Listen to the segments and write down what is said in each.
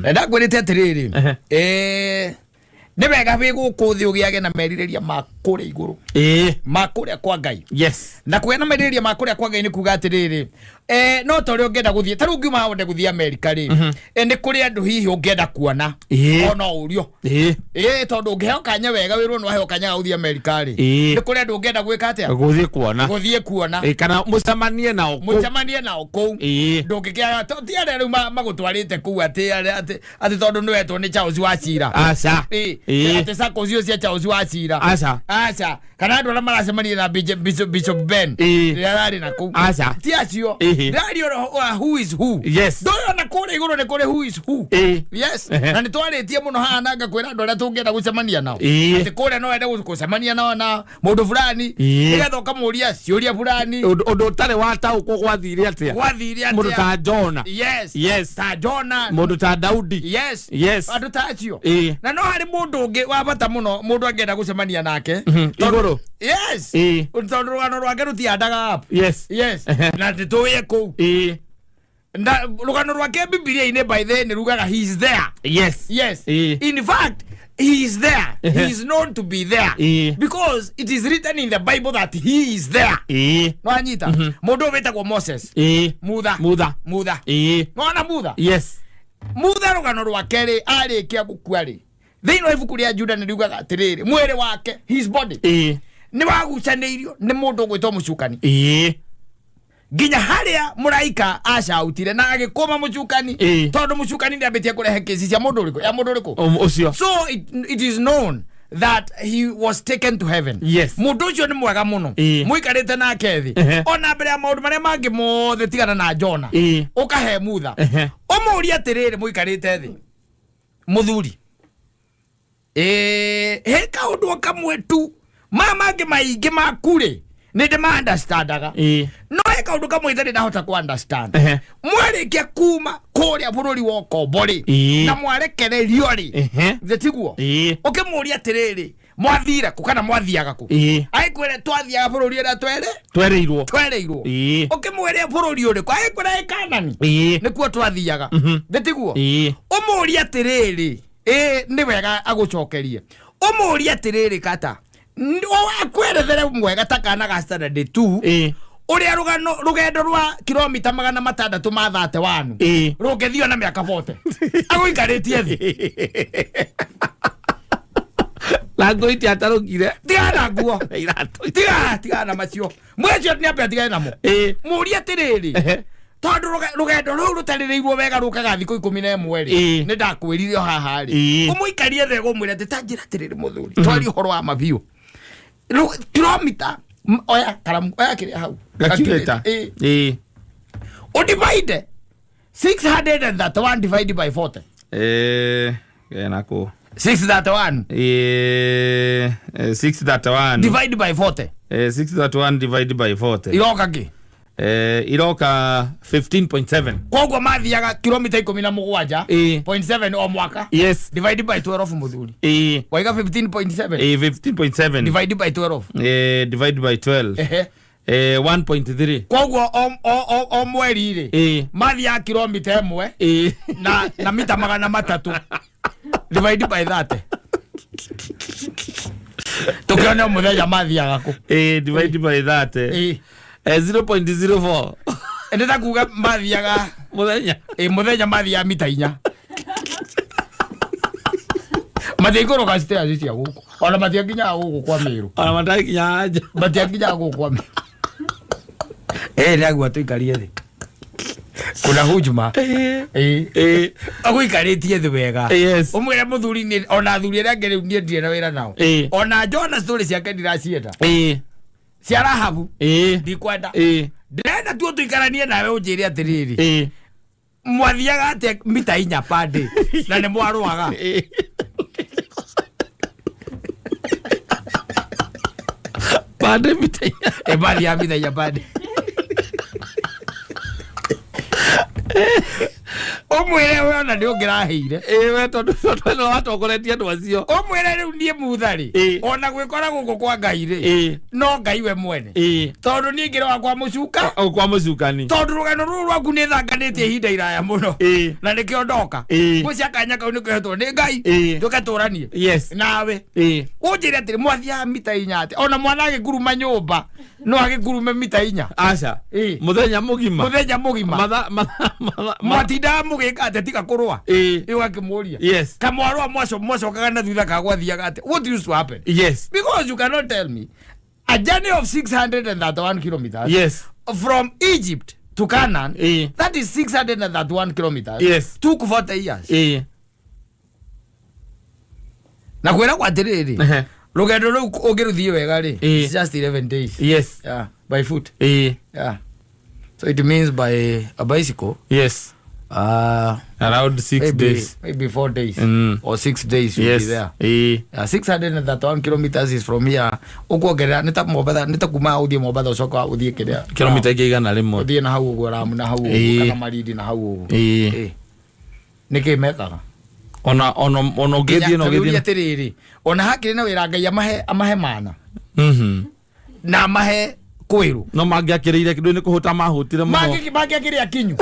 Enda kwirite atiriri Nebega bigo kuthi ugiage na merireria makure iguru makure kwa Ngai. Yes. Na kwena merireria makure kwa Ngai ni kuga atiriri no tore ungenda guthie taru ngiuma honde guthie America ri ni kuri andu hihi ungenda kuona ona urio tondu ungehoka nya wega wirwo no hehoka nya guthie America ri ni kuri andu ungenda gwika atia guthie kuona kana mucamanie nao kou ndungikia tiare riu magutwarite ku ati tondu ni wetwo ni Charles Wachira aca ati sako cio cia Charles Wachira aca kana andu ala maracemania na Bishop Ben rari na kou aca ti acio rari who is who. Yes. Doyo na kore iguru ni kore who is who. Yes. Na ni twaritie muno hana nga kwira andu ala tungenda gucemania nao ati kore no ende gucemania nao na mundu fulani nigetha ukamuria ciuria fulani undu tare wata uko gwathire atia mundu ta Jona. Yes ta Jona, mundu ta Daudi. Yes andu ta acio na no hari mundu ungi wa bata muno mundu angenda gucemania nake iguru. Yes tondu rugano rwake rutiandaga up. Yes na tituye kou na rugano rwake Biblia-ini by the ni rugaga he is there. Yes in fact he is there. He is known to be there because it is written in the Bible that he is there. No anyita mundu wetagwo Moses mutha no na mutha. Yes mutha rugano rwake ri arikia gukua ri thiini ibuku ria Juda ni rugaga atiriri mwiri wake his body ni wagucaneirio ni mundu gwitwo mucukani ginya haria muraika acautire na agikoma mucukani tondu mucukani ndi ambitie kurehe kesi cia mundu uriko ya mundu uriko ucio. So it is known that he was taken to heaven. Yes. Mundu ucio ni mwega muno muikarite na kethi ona mbere ya maundu maria mangi mothe tigana na Jona ukahe mutha umuria atiriri muikarite thi muthuri he kaundu kamwe tu mangi maingi makure ninde ma understandaga no he kaundu kamwe thari ndahota ku understand mwarikia kuma kuria bururi wa Kombori na mwarekererio ri tiguo ukimuria atiriri mwathira ku kana mwathiaga ku aikwire twathiaga bururi ra twereirwo ukimwire bururi uri kwa aikwire Kanani nikuo twathiaga tiguo umuria atiriri ni wega agucokerie umuria atiriri kata wakwerethere mwega takana ga standard 2 uria rugendo rwa kilomita 600 mathate wanu rungethio na miaka 40 aguikaritie thi lango iti atarukire tigana guo tigana macio mwecio ni apia tigana mo muria tiriri tondu rugendo ru rutaririirwo wega rukaga thiko 11 ri ni ndakwirire haha ri umuikarie thego mwire titanjira tiriri muthuri twari horo wa mabiu kilomita oya karamu oya kiri hau gakireta divide 631 divided by 40 nako 631 631 divided by 40 631 divided by 40 iroka ki iroka 15.7 kogwa mathiaga kilomita 17.7 o mwaka. Yes divided by 12 muthuri waiga 15.7 15.7 divided by 12 divided by 12 1.3 kogwa o mweri ri mathia kilomita 1 na mita 300 divided by 30 tukiona muthenya mathiaga ku divided by 30 0.04 ndeta kuga mathiaga muthenya mathia mita 4 mathigoro ga stairs cia guku ona mathia nginya guku kwa Miru ona mathia nginya anja mathia nginya guku kwa Miru nagua tuikarie thi kuna hujuma aguikaritie thi wega umwira muthuri ni ona thuri ria ngere nie ndire na wira nao ona Jona story ciake ndiracienda cia Rahabu ndikwenda ndenda tu tuikaranie nawe unjire atiriri mwathiaga ate mita 4 pande na ni mwarwaga pande mita bali ya mita 4 pande Omwire we ona ndio ngiraheire. We tondu no watongoretie andu acio. Omwire riu nie muthari. Ona gwikora guku kwa Ngai ri. No Ngai we mwene. Tondu nie ngirwa kwa mucuka. Kwa mucukani. Tondu rugano ruru rwaku ni thanganitie ihinda iraya muno. Na nikio ndoka. Mucia kanya kau ni kwehetwo ni Ngai. Tukaturanie. Yes. Nawe. Unjire atiri mwathia mita 4 ati. Ona mwana agiguruma nyumba. No agigurume mita 4. Aca. Muthenya mugima. Matinda mugika ati tika kurwa. Iu akimuria. Yes. Kamwarwa mwaco kagana thutha kagwathiaga ati. What used to happen? Yes. Because you cannot tell me a journey of 631 kilometers. Yes. From Egypt to Canaan. That is 631 kilometers. Yes. Took 40 years. Na kwera kwa tiriri. Rugendo ru ugiruthie wega ri. It's just 11 days. Yes. Yeah. By foot. Yeah. So it means by a bicycle. Yes. Around 6 days. Maybe 4 days. Or 6 days you'll be there. 631 kilometers is from here. Ukwogera nita Mombasa, nita kuma udie Mombasa ucoka uthie kiria. Kilomita igana rimwe. Uthie na hau uguo Ramu na hau kana Marindi na hau uguo. Niki mekaga. Ona gethie atiriri. Ona hakiri na wira Ngai amahe mana. Na amahe kwiru. No mangiakiriire kindu ni kuhuta mahutire muno. Mangiakiria kinyu.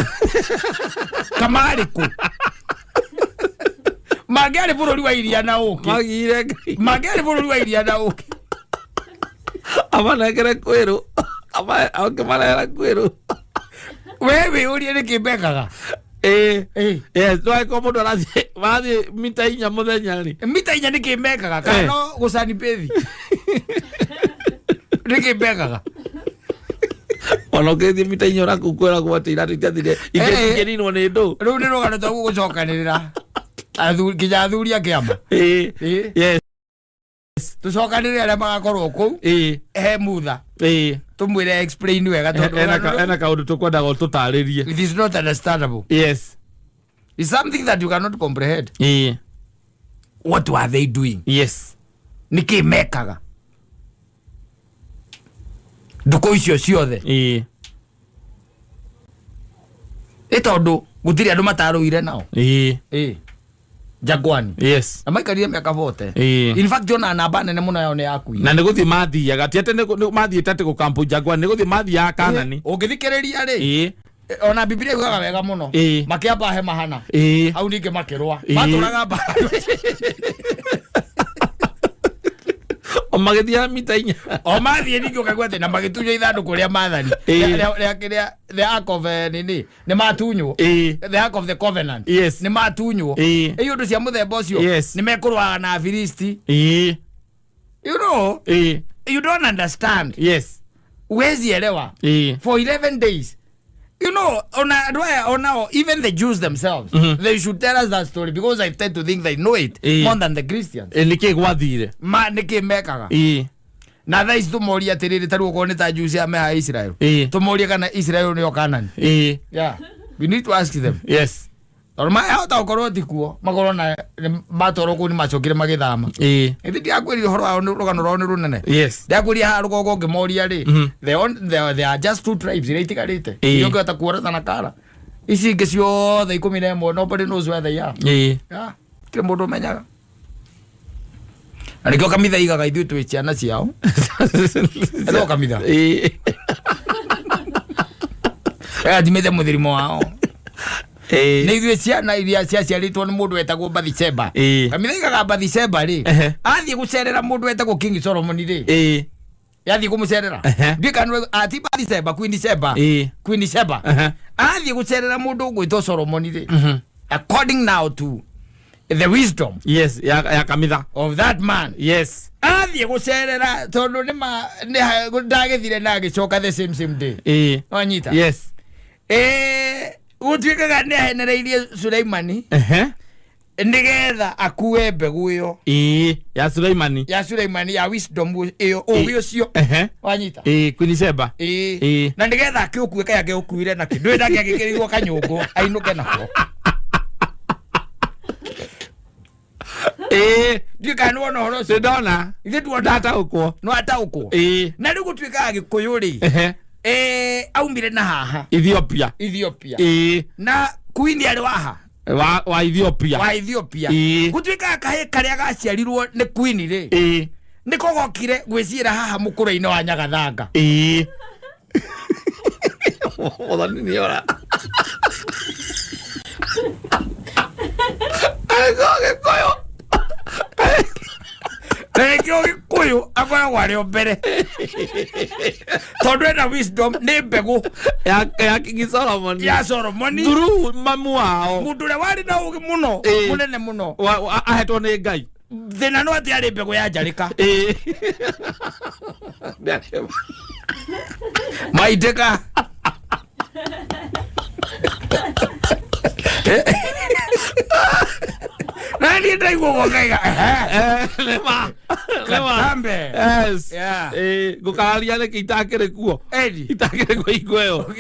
Kamari ku. Magari bururi wa iria na uki. Magari bururi wa iria na uki. Amana kere kwiru. Ama kemana kwiru. Wewe uri ni kibekaga. Yes, no ko mundu arathi mita 4 muthenya ri. Mita 4 ni kibekaga kana gucani pethi. Ni kibekaga. Ono ke thie mita 4 urakukwera gwatira titathire ingerinwo ni ndu. Riu ni rugano twa gucokanirira. Kinya athuri akiama. Yes. Tucokanirire aria magakorwo ku. He mutha. Tumwire explain wega tondu ena kaundu tukwenda go tutaririe. It is not understandable. Yes. It's something that you cannot comprehend. What were they doing? Yes. Niki mekaga. Nduko icio ciothe. Tondu gutiri andu mataruire nao. Jagwani. Yes. Na maikarire miaka 40. In fact ona namba nene muno yao ni yakui. Na niguthi mathiaga ti ati ni mathiite ati gukampu Jagwani niguthi mathia Kanani. Ungithikiriria ri. Ona Biblia yugaga wega muno. Makiamba he mahana. Au ninge makirwa. Maturaga ba. O magithia mita 4. O mathie ninge ukagwate na magitunya ithandu kuria mathani. The Ark of nini ni matunywo. The Ark of the Covenant. Yes. Ni matunywo. Iyo ndu cia muthemba ucio. Yes. Ni mekurwa na Filisti. You know. You don't understand. Yes. Where's elewa? For 11 days. You know, even the Jews themselves, they should tell us that story because I tend to think they know it more than the Christians. Niki gwathire. Niki mekaga. Na thaa ici tumuria atiriri taru uko ni ta Jews ya meha Israel. Tumuria kana Israel ni o Canaan. Yeah. We need to ask them. Yes. Norma hata ukorwo tikuo magoro na matoro ku ni macokire magithama. Ithi akwiri horo wa rugano rwa ni runene. Yes. Ndakwiri ha rugogo ngimoria ri. They are just two tribes iritigarite. Iyo ngata kuora na kara. Ici ingi ciothe 11 nobody knows where they are. Yeah. Kile mundu menyaga. Alikio kamitha igaga ithu twi ciana ciao. Elo kamitha. Adimete muthirimo wao. Ni ithuĩ ciana iria ciaciarĩtwo nĩ mũndũ wetagwo Bathsheba. Kamitha igaga Bathsheba ri. Athiĩ gũcerera mũndũ wetagwo King Solomon ri. Yathiĩ kũmũcerera. Ndikano ati Bathsheba Queen Sheba. Athiĩ gũcerera mũndũ gwĩtwo Solomon ri. According now to the wisdom. Yes, ya kamitha of that man. Yes. Athiĩ gũcerera tondu nĩ ndagĩthire na agĩcoka the same day. Wanyita. Yes. Gutwikaga ni ahenereirie Suleimani nigetha akue mbegu iyo ya Suleimani ya wisdom iyo ucio cio wanyita Queen Sheba na nigetha akiukue kaya geukuire na kindu ndake agikirirwo kanyungu ainuke nako ndikano no horo sidona ithe tu data ukwo no ataukwo na riu gutwikaga gikuyu ri aumire na haha Ethiopia na Queen ari waha wa Ethiopia gutwika kahe karia gaciarirwo ni queen ri niko gokire gwicira haha mukuru-ini wa Nyagathanga Othani ni ora Ego koyo Rekio Gikuyu akoragwo arĩ o mbere tondũ ena wisdom nĩ mbegũ ya King Solomon ya Solomon through mamu wao mũndũ ũrĩa warĩ na ũgĩ mũno mũnene mũno ahetwo nĩ Ngai thĩna no atĩ arĩ mbegũ ya njarĩka maitĩka nani ndaigua gwakaiga Lema yes gũkararia nĩkĩ itakĩrĩ kuo itakĩrĩ kuo igweyo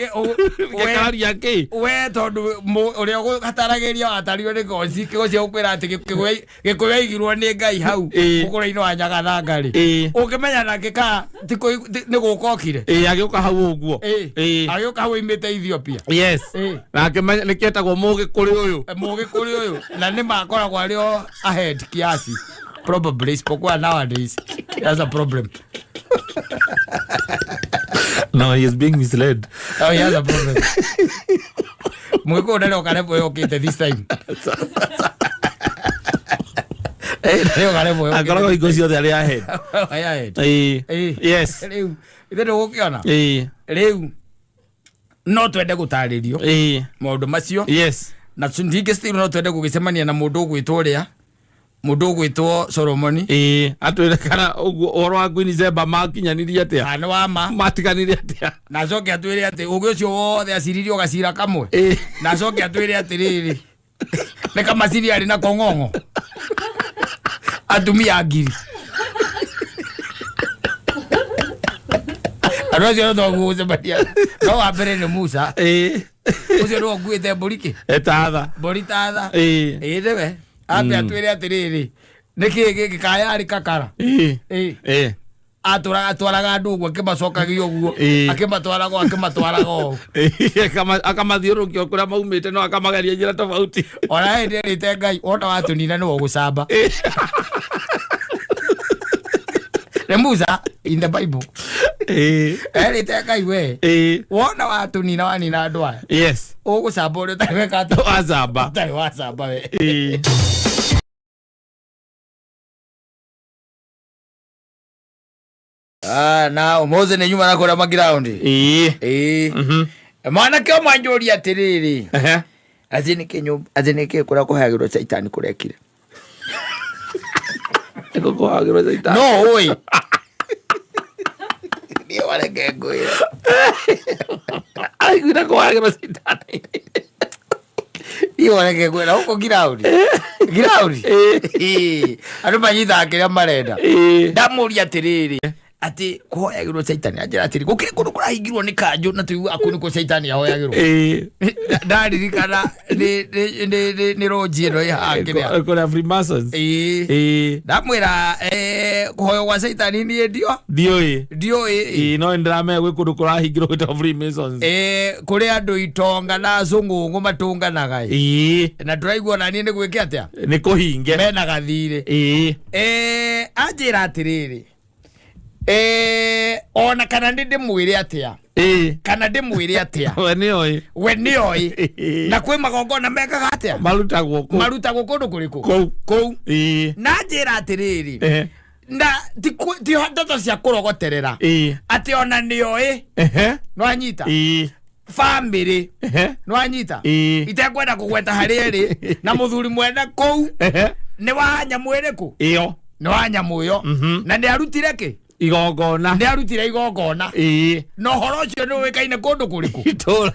gũkararia kĩ we tondũ ũrĩa ũgataragĩria watario nĩ goci kĩgocia gũkwĩra atĩ gĩkũyũ aigirwo nĩ Ngai hau mũkũrũ-inĩ wa Nyagathanga rĩ ũngĩmenya nake ka nĩ gũka okire agĩũka hau ũguo agĩũka hau oimĩte Ethiopia yes nake nĩkĩo etagwo Mũgĩkũyũ ũyũ na nĩ makoragwo arĩ o ahead kiasi probably isipokuwa nowadays that's a problem. No, he is being misled. Oh, he has a problem. Mwiko ndio karibu yokite this time. Leo karibu yokite. Akora igozi yote ali ahead. Ahead. Yes. Leo ndio ukiona. Leo no twende gutaririo. Maundu macio. Yes. Na tundike still no twende gugicemania na mundu ugwitwo ria mundu ugwitwo Solomon atwire kana uguo oro wa Queen Zeba makinyanirie atia ana wa ma matiganirie atia na coke atwire ati ugi ucio wothe aciririo gacira kamwe na coke atwire ati riri ne kama ciri ari na kongongo atumia ngiri Arojo ndo gucebadia no ambere ni Musa ucio ndo nguite boriki etatha boritatha ndewe ambe atwire atiriri niki gikaya ari kakara atwaraga ndugu akimacokagia uguo akimatwaraga akamathiũrũkia kuria maumĩte no akamagaria njĩra tofauti ona hĩndĩ erĩte Ngai ona watunina nĩ ũgũcamba nĩ Musa in the Bible erĩte Ngai we wona watunina wanina andũ aya yes ũgũcamba ũrĩa ũtarĩ weka ũtarĩ wacamba we na umuthi ni nyuma na kura ground mwana kyo mwanjuri atiriri azinike kura kuhagirwo Saitani kurekire eko kuhagirwo Saitani no oi ni wale ngengwe ai kuna kuhagirwo Saitani ni wale ngengwe na uko ground andu manyitha akiria marenda ndamuri atiriri ati kuhoyagirwo Saitani ajira atiri gukire kundu kurahingirwo ni kanju na tuigua akuni ko Saitani ahoyagirwo ndaririkana ni roji no ihangiria kuna Freemasons ndamwira kuhoyo kwa Saitani ni ndio no ndirame gwe kundu kurahingirwo gwita Freemasons kuri andu itonga na zungungu matunganaga na ndiraigua nani ni gwike atia ni kuhinge mena gathire ajira atiriri ona kana ndimwire atia kana ndimwire atia we ni oi na kwi magongona mekaga atia marutagwo kundu kuriku kou na njira atiriri na ti ndeto cia kurogoterera ati ona ni oi no anyita family no anyita itekwenda kugweta hari eri na muthuri mwene kou ni wa nyamwiriku iyo ni wa nyamuyo na ni arutire ki igongona ni arutire igongona no horo ucio ni wikaine kundu kuriku itura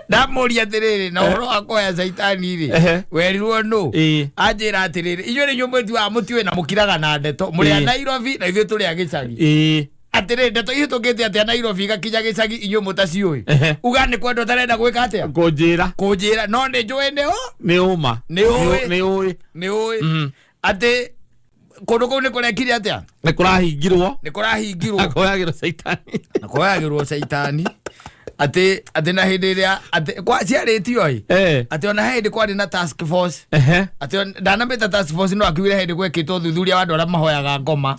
ndamuria atiriri na horo akoya Saitani ri werirwo no ajira atiriri inywe ni nyumwetu wa mutiwe na mukiraga na ndeto muri a Nairobi na ithuĩ turi a gicagi atiriri ndeto ihitũkĩte atia Nairobi gakinya gicagi inywe mutaciũĩ uga ni kwenda tarenda gwika atia kunjira no ni njũĩ ni uma ni ũĩ ati kono ko ne kore kiri atia ne kurahingirwo akoyagirwo saitani ate na hindiria ate kwa ciaritio ate ona hindi kwari na task force ate ndana beta task force no akiwire hindi gwekitwo thuthuria wandu ara mahoyaga ngoma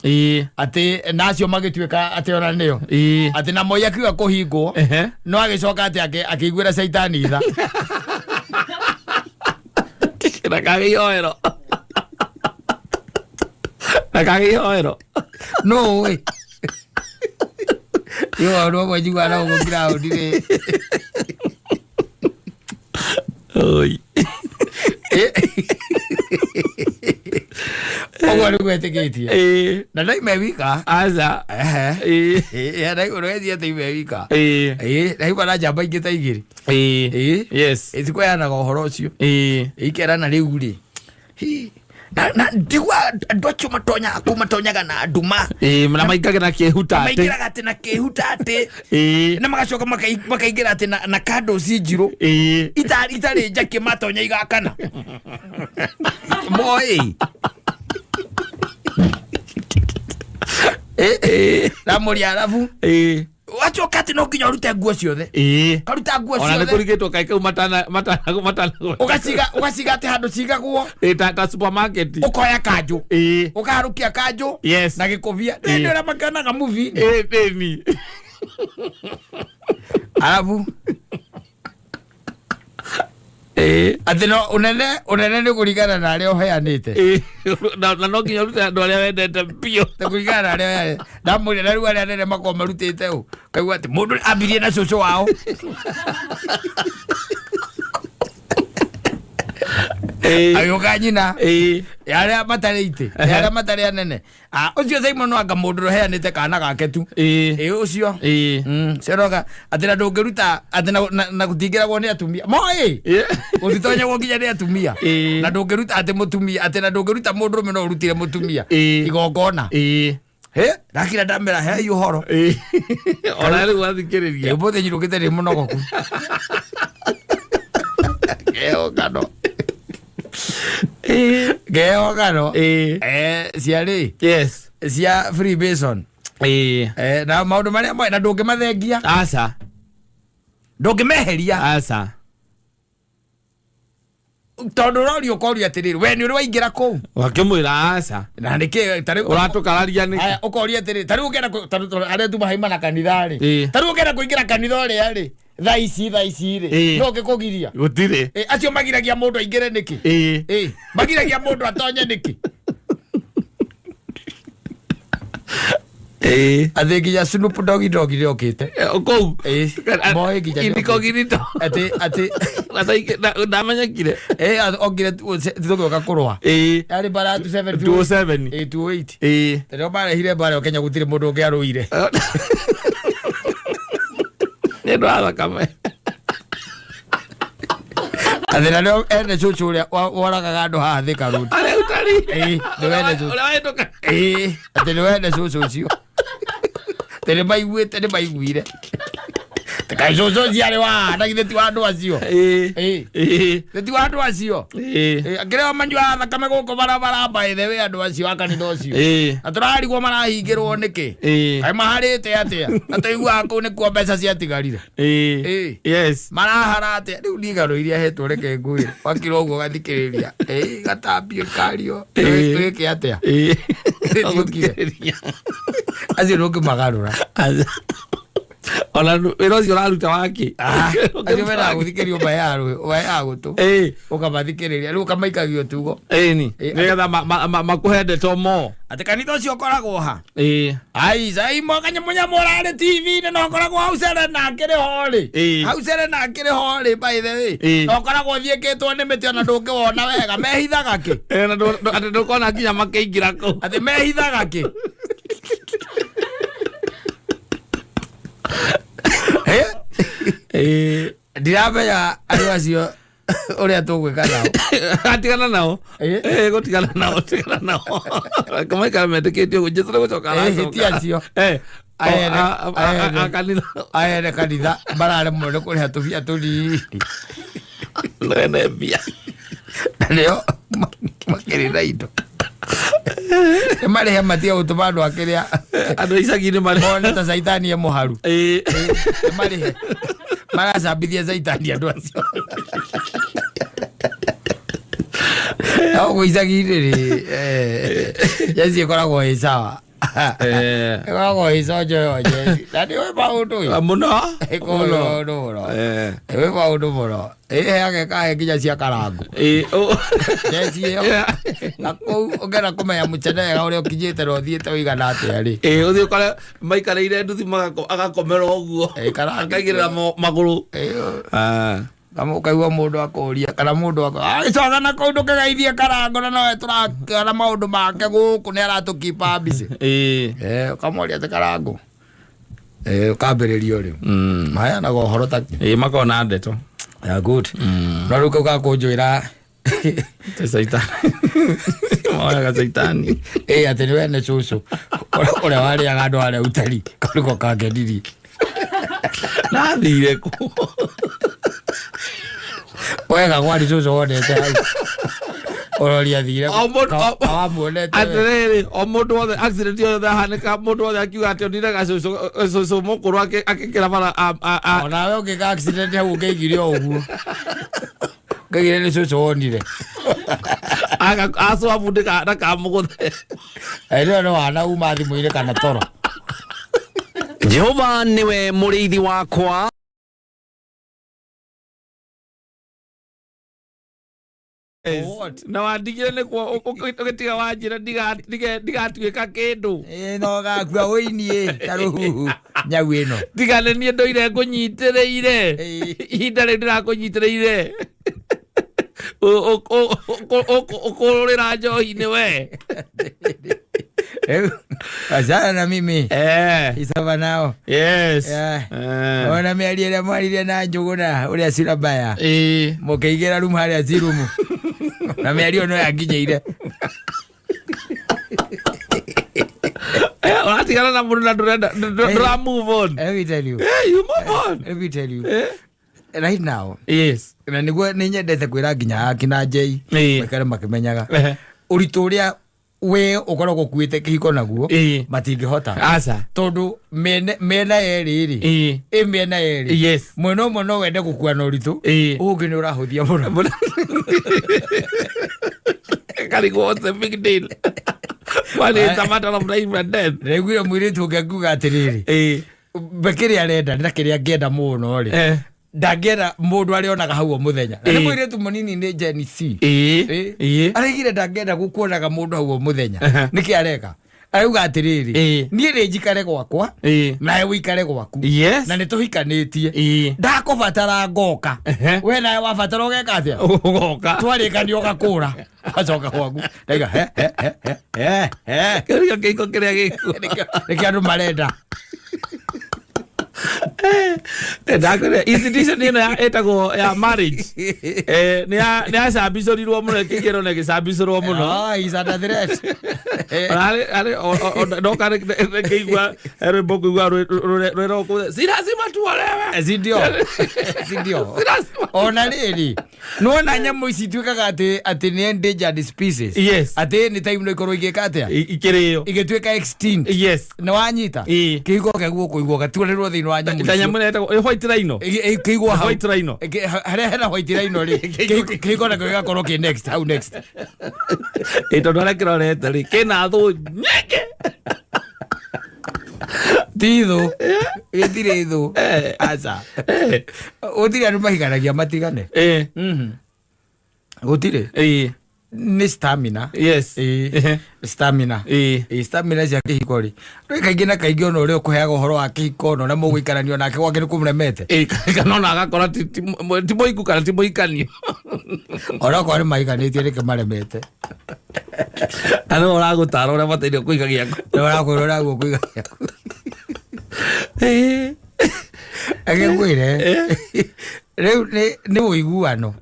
ate nacio magituika ate ona nio ate na moya kiwa kuhingwo no agicoka ate akiguira saitani itha nakagioero no we yo no mo jiwa na go ground ni oi ogwa gwete getie na dai mewika aza ya dai urezi te mewika dai bara jamba ingita igiri yes iziko yana go horo cio ikera na riu ri na digwa ndocho matonyaga na nduma na maigaga na kehuta ate maigaga ate na kehuta ate na magacoka makaigira ate na kado cinjiro itari njake matonya igakana boy la moria alafu wachoka ati no kinya rute nguo ciothe karuta nguo ciothe ona ne kurigitwo kaikau matana ugasiga ati handu cigagwo ta supermarket ukoya kanju ukaharukia kanju na gikobia ndio na makanaga movie baby alafu ati no unene ni kurigana na aria uheanite na no nginya rute andu aria wendete pio ta kurigana na aria ndamuri na ruwa nene mako marutite u kaigua ati mundu ambirie na cucu wao ayoka nyina yaria matarite yaria matari nene ucio Simon no anga mundu heanite kana gake tu ucio seroga atina ndungiruta atina na gutingiragwo ni atumia moi utitonya nginya ni atumia na ndungiruta ati mutumia atina ndungiruta mundu rume no urutire mutumia igongona rakira ndamera he yuhoro ona riu wathikiriria ibothe nyirukite ri munogoku gano gano ciari yes cia Freemason na maundu maria mo na ndungi mathengia aca ndungi meheria aca tondu rori ukoria atiriri we ni uri waingira ku wakimwira aca na niki tari uratukararia ni aya ukoria atiriri tari ukera aria tu mahaima na kanithari tari ukera kuingira kanitha ria ri thaisi ri no gikugiria gutire acio magiragia mundu aingire niki magiragia mundu atonye niki athikinya Snoop Doggy riokite kou moe ginya incognito ati ndamenyekire ogire titugioka kurwa yari bara 27 28 tero barehire bara Kenya gutire mundu ungi aruire nendo athakame athira leo ene cucu uria woragaga andu haha Thika Road aria utari ni wene cucu uria wendoka ati ni wene cucu ucio tere maiguite ni maiguire kai cucu ciari wa na githeti wa andu acio githeti wa andu acio akireo manyua thakame guku barabara by the way andu acio akanitha ucio aturarigwo marahingirwo niki kai maharite atia ataigua ku ni kuo mbeca ciatigarire yes marahara atia riu ndigaro iria hetwo reke nguire wakiro uguo gathikiriria gatambio kario twike atia acio no kimagarura ona erozi oraruta waki acio mena guthikiririo baya gutu ukamathikiriria riu kamaikagio tugo ni nigetha makuhende tomo ati kanitha ucio koragwo ha ai Simon kanyamunya morale TV ni no koragwo hau Serena kiri hori hau Serena kiri hori by the way no koragwo thieketwo ni miti ona ndungiwona wega mehithaga ki na ndukona nginya makeingira ku ati mehithaga ki ndiramenya andu acio uria tugwika nao atigana nao gutigana nao kamaikara metikitio gujithire gucoka hitia cio aene kanitha barare muno kuriha tubia tunini nene mbia nio makirira indo Mare matia utumando akiria Ando isagine mare ona ta saitani ya muharu mare mara sabithia saitani andu acio au isagire yesi koragwo isawa koragwo isojo je dadi we paudu muno we paudu muno yake kae kinya cia karangu yesi ako ogera kumenya mucene uri ukinyite ro thiete uigana atia ri uthi kore maikareire nduthi agakomera uguo akagirira maguru Kamu kaigua mundu akuria kana mundu acoka na kuu ndukigeithie karango na nowe turakana maundu make guku ni aratukipa mbici ukamoria ati karango ukambiririo riu maheanaga uhoro ta makona ndeto good no riu kau gakunjwira saitani moyaga saitani ati niwe nĩ cucu uria warĩaga andũ arĩa utari kariko kangenirie nathire ku wega gwari cucu wonete hau uroria thire awamuonete atiriri o mundu wothe accident yothe hanika mundu wothe akiuga ati onire cucu mukuru akikira bara onawe ũngĩka accident hau ũngĩaigire o ũguo ngagire nĩ cucu wonire acwabundĩka na kamũgũthe nĩwe nĩ wana uma thimũ-inĩ kana toro Jehova niwe mũrĩithi wakwa na wandigire nĩkuo ũgĩtiga wanjĩra ndigatuĩka kĩndũ no gakua wĩinie ta rũhuhu nyau ĩno tigane niĩ ndũire ngũnyitĩrĩire ihinda rĩu ndĩrakũnyitĩrĩire ũkũrĩra njohi-inĩ we achana na mimi isava nao ona mĩario ĩrĩa mwaririe na Njũgũna ũrĩa Cirabaya mũkĩigĩra rumu harĩa cirumu na mĩario no yanginyĩire ũratigana na mũndũ na ndũra move on. Let me tell you. You move on. Let me tell you. Right now. Yes. Na niguo nĩ nyendete kwĩra nginya akina Jay mekare makĩmenyaga ũritũ ũrĩa we ukoragwo kuĩte kĩhiko naguo matingĩhota aca tondũ mena erĩ mena erĩ mwena ũmwe no wende gũkua na ũritũ ũngĩ nĩ ũrahũthia mũno karigwo what's the big deal what is a matter of life and death regũire mũirĩtu ũngĩ akuga atĩrĩrĩ kĩrĩa arenda na kĩrĩa angĩenda mũno rĩ ndangĩenda mũndũ arĩa onaga hau o mũthenya nĩ mũirĩtu mũnini nĩ Gen C araigire ndangĩenda gũkuonaga mũndũ hau o mũthenya nĩkĩ areka arauga atĩrĩrĩ niĩ rĩ njikare gwakwa nawe wĩikare gwaku na nĩ tũhikanĩtie ndakũbatara ngoka we nawe wabatara ũgeka atĩa ũgoka twarĩkania ũgakũra acoka gwaku ndaiga kĩrĩa kĩhiko kĩrĩa gĩkuo nĩkĩ andũ marenda institution ino etagwo ya marriage nĩ acambicũrirwo mũno kĩgĩro na gĩcambicũrwo mũno is under threat ndoka kĩigua rwĩmbo kũigua rwĩro kũu si lazima tuolewe sindio ona rĩrĩ nĩwona nyamũ ici ituĩkaga atĩ nĩ endangered species atĩ nĩ time no ikorwo igĩka atĩa ikĩrĩo igĩtuĩka extinct nĩ wanyita kĩhiko kĩaguo kũigwo gatuonĩrwo thĩinĩ wa nyamũ icio nyamũ ĩtagwo white rhino kĩigwo hau white rhino harĩa hena white rhino rĩ kĩhiko nakĩo gĩgakorwo kĩ next hau next tondũ arĩa kĩrorete rĩ kĩna thũ nyingĩ tithũ gĩtirĩ thũ aca gũtirĩ andũ mahikanagia matigane gũtirĩ nĩ stamina stamina cia kĩhiko rĩ rĩ kaingĩ na kaingĩ ona ũrĩa ũkũheaga ũhoro wa kĩhiko na ũrĩa mũgũikarania nake gwake nĩ kũmũremete kana ona agakora ti mũiku kana ti mũikanio ona okorwo nĩ mahikanĩtie nĩkĩ maremete na nĩ ũragũtara ũrĩa bataire kũiga gĩaku nĩ ũrakwĩra ũrĩa guo kũiga gĩaku Agĩkwĩre rĩu nĩ ũiguano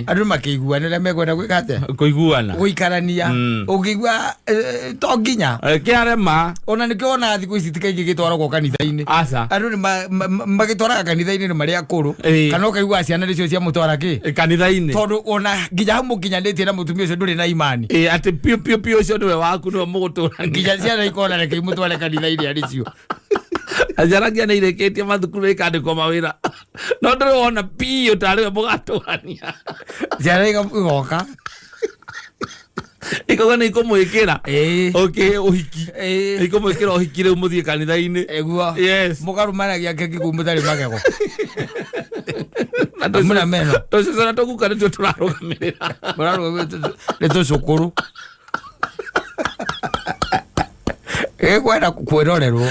andũ makĩiguanĩra mekwenda gwĩka atĩa kũiguana gũikarania ũngĩigua to nginya kĩarema ona nĩkĩo ona thikũ ici tikaingĩ gĩtwaragwo kanitha-inĩ andũ nĩ magĩtwaraga kanitha-inĩ nĩ marĩa akũrũ kana ũkaigua ciana nĩcio cia mũtwara kĩ kanitha-inĩ tondũ ona nginya hau mũkinyanĩtie na mũtumia ũcio ndũrĩ na imani atĩ piũ ũcio nĩwe waku nĩwe mũgũtũra nginya ciana ikona reke imũtware kanitha-inĩ arĩcio Ajaragia nĩ irĩkĩtie mathukuru ĩkandĩkwo mawĩra no ndũrĩ wona piũ tarĩ we mũgatũrania ciana igoka ikoga nĩ ikũmwĩkĩra ũhiki ikũmwĩkĩra ũhiki rĩu mũthiĩ kanitha-inĩ eguo mũkarumanagia keki kũu mũtarĩ magego muna meno tũcicona tũguka nĩtuo tũrarũgamĩrĩra nĩ tũcũkũrũ kwenda kwĩrorerwo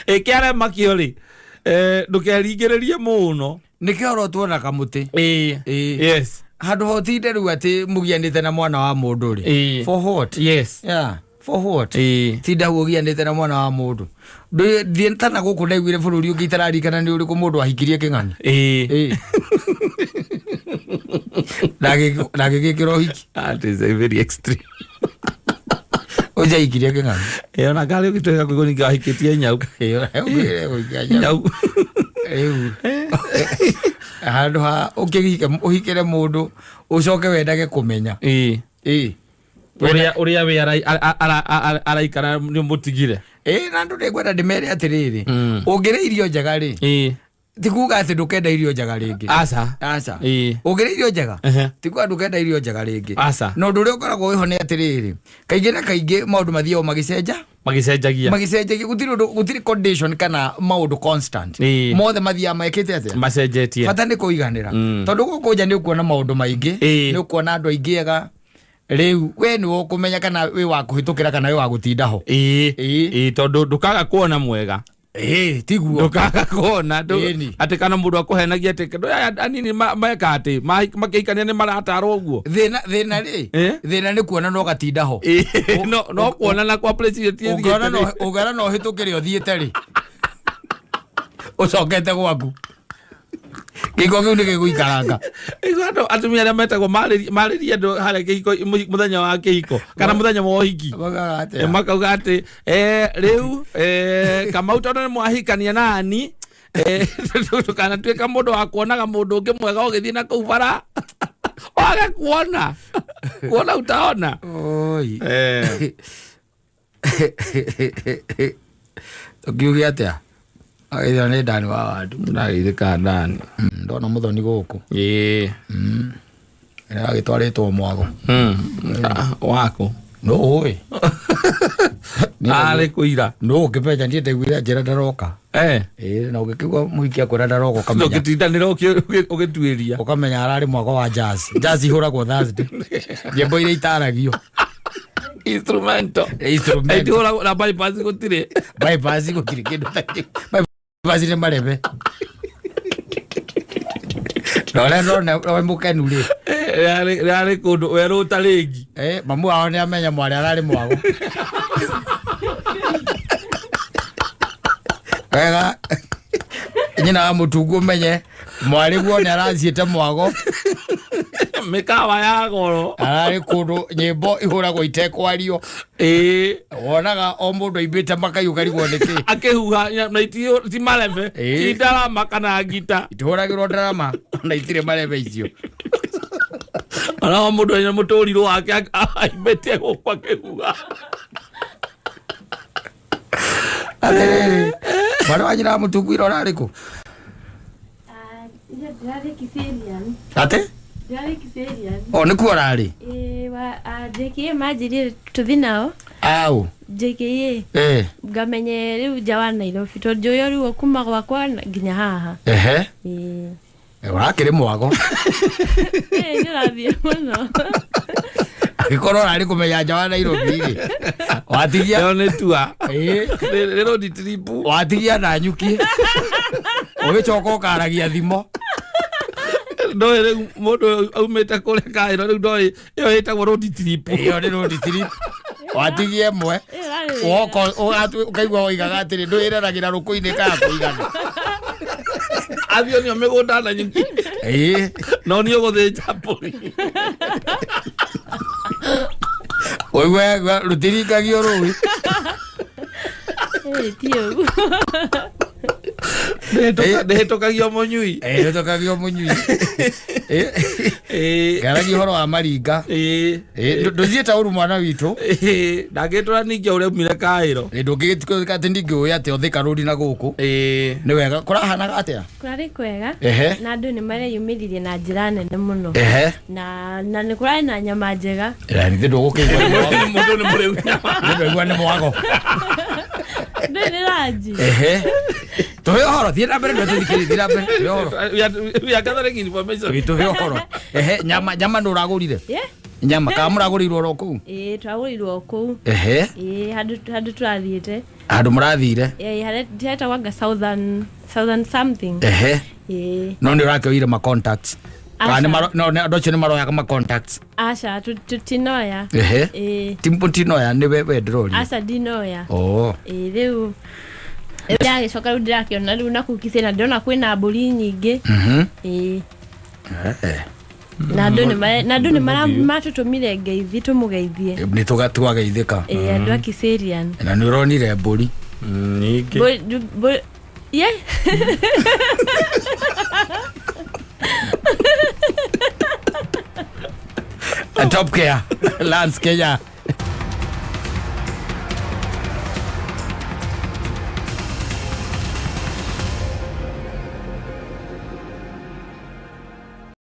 kĩarema kĩo rĩ ndũkeringĩrĩrie mũno nĩkĩo oro tuona kamũtĩ handũ hotinde rĩu atĩ mũgianĩte na mwana wa mũndũ rĩ for what tinda ũgianĩte na mwana wa mũndũ thiĩ tana gũkũ ndaiguire bũrũri ũngĩ itararikana nĩ ũrĩkũ mũndũ ahikirie kĩng'ang'i ndagĩgĩkĩra ũhiki ũjaikirie kĩng'ang'i ona karĩ ũgĩtuĩka kũigua ningĩ wahikĩtie nyau nyau handũ ha ũhikĩre mũndũ ũcoke wendage kũmenya ũrĩa we araikara nĩ mũtigire na andũ nĩngwenda ndĩmere atĩrĩrĩ ũngĩrĩa irio njega rĩ tikuga atĩ ndũkenda irio njega rĩngĩ aca ũngĩrĩa irio njega tikuga ndũkenda irio njega rĩngĩ na ũndũ ũrĩa ũkoragwo wĩho nĩ atĩrĩrĩ kaingĩ na kaingĩ maũndũ mathiaga magĩcenjagia gũtirĩ condition kana maũndũ constant mothe mathiaga mekĩte atĩa macenjetie bata nĩ kũiganĩra tondũ gũkũ nja nĩ ũkuona maũndũ maingĩ nĩ ũkuona andũ aingĩ ega rĩu we nĩ ũkũmenya kana wĩ wa kũhĩtũkĩra kana wĩ wa gũtinda ho tondũ ndũkaga kuona mwega tiguo ndukaga kuona atĩ kana mũndũ akũhenagia atĩ kĩndũ aya anini meka atĩ makĩikania nĩ maratarwo ũguo thĩna nĩ kuona no gatinda ho no kuona na kwa president ũngĩona no hĩtũkĩre ũthiĩte rĩ ũcokete gwaku gĩko kĩu nĩ gĩgũikaranga andũ atumia arĩa metagwo marĩria andũ harĩa kĩhiko mũthenya wa kĩhiko kana mũthenya wa ũhiki makauga atĩ rĩu Kamau tondũ nĩ mwahikania nani tũkanatuĩka mũndũ wa kuonaga mũndũ ũngĩ mwega ũgĩthiĩ na kũu bara wage kuona utaona ũkiuge atĩa agĩthĩra nĩ ndani wa wandu ndagĩthĩka ndani ndona mũthoni gũkũ ĩrĩa agĩtwarĩtwo mwago waku no ũĩ arĩ kũira no ũkĩmenya niĩ ndaiguire njĩra ndaroka na ũgĩkĩgua mũhiki akwĩra ndaroka ũkamenya ũgĩtindanĩra ũgĩtuĩria ũkamenya ararĩ mwago wa jazz ihũragwo Thursday nyĩmbo iria itaragio instrumental na bypass gũtirĩ kĩndũ bypass nĩ marebe no mũkenu rĩ rĩarĩ kũndũ werũ ũtarĩngi mamu wao nĩ amenya mwarĩ ararĩ mwago wega nyina wa mũtungu ũmenye mwarĩ guo nĩ arathiĩte mwago mĩkawa ya goro ararĩ kũndũ nyĩmbo ihũragwo itekwario wonaga o mũndũ aimbĩte makaiũka rigwo nĩkĩ akĩhuha na ti marebe ti ndarama kana ngita itihũragĩrwo ndarama na itirĩ marebe icio ona o mũndũ ena mũtũrirũ wake aimbĩte gũkũ akĩhuha atĩrĩrĩ mwarĩ wa nyina wa mũtungu ira ũrarĩ kũ atĩ nĩkuo ũrarĩ JKA manjĩrire tũthi nao JKA ngamenye rĩu nja wa Nairobi tondũ njũĩ rĩu kuma gwakwa nginya haha ũrakĩrĩ mwago nĩ ũrathiĩ mũno agĩkorwo ũrarĩ kũmenya nja wa Nairobi rĩ watigia nĩ tua nĩ road trip watigia na nyuki ũgĩcoka ũkaragia thimo ndoĩ rĩu mũndũ aumĩte kũrĩa Kaĩro rĩu ndoĩ ĩyo ĩtagwo road trip ĩyo nĩ road trip watigie ĩmwe ũkaigua woigaga atĩrĩ ndũĩreragĩra rũkũ-inĩ kaya kũigana Athio nio migunda na nyuki. No nio guthinja mburi. Oigwa rutirikagio rũĩ. Tio. Ndĩhĩtũkagio mũnyui. Ndĩhĩtũkagio mũnyui. Garagia ũhoro wa maringa. Ndũthiĩte ũru mwana witũ. Ndangĩtũra ningĩ ũrĩa umire Kaĩro. Ndũngĩgĩtuĩka atĩ ndingĩũĩ atĩ Thika Road na gũkũ. Nĩ wega kũrahanaga atĩa? Kũrarĩ kwega. Na andũ nĩ mareyumĩririe na njĩra nene mũno. Na nĩ kũrarĩ na nyama njega. Nĩ ndũgũkĩigua mũndũ nĩ mũrĩu nyama. Ndũigua nĩ mwago. Nĩ ranji. Tuhe ũhoro, thiĩ na mbere ndũthikĩrĩrie na mbere. Tuhe ũhoro. We are gathering information. Tuhe ũhoro. Nyama ndũragũrire? Nyama ka mũragũrĩirwo oro kũu? Twagũrĩirwo kũu. Handũ tũrathiĩte. Handũ mũrathire? Hetagwanga Southern something. No nĩ ũrakĩoire ma contacts. Andũ acio nĩ maroyaga ma contacts. Aca tutinoya. Tinoya nĩ we ndĩroria. Aca ndinoya. Rĩu ndagĩcoka rĩu ndĩrakĩona rĩu na kukithĩ na ndĩrona kwĩna mbũri nyingĩ. Na andũ nĩ matũtũmire ngeithi tũmũgeithie. Nĩ tũgageithĩka. Andũ a Kiserian. Na nĩ ũronire mbũri. Ningĩ. Top Care Lands Kenya.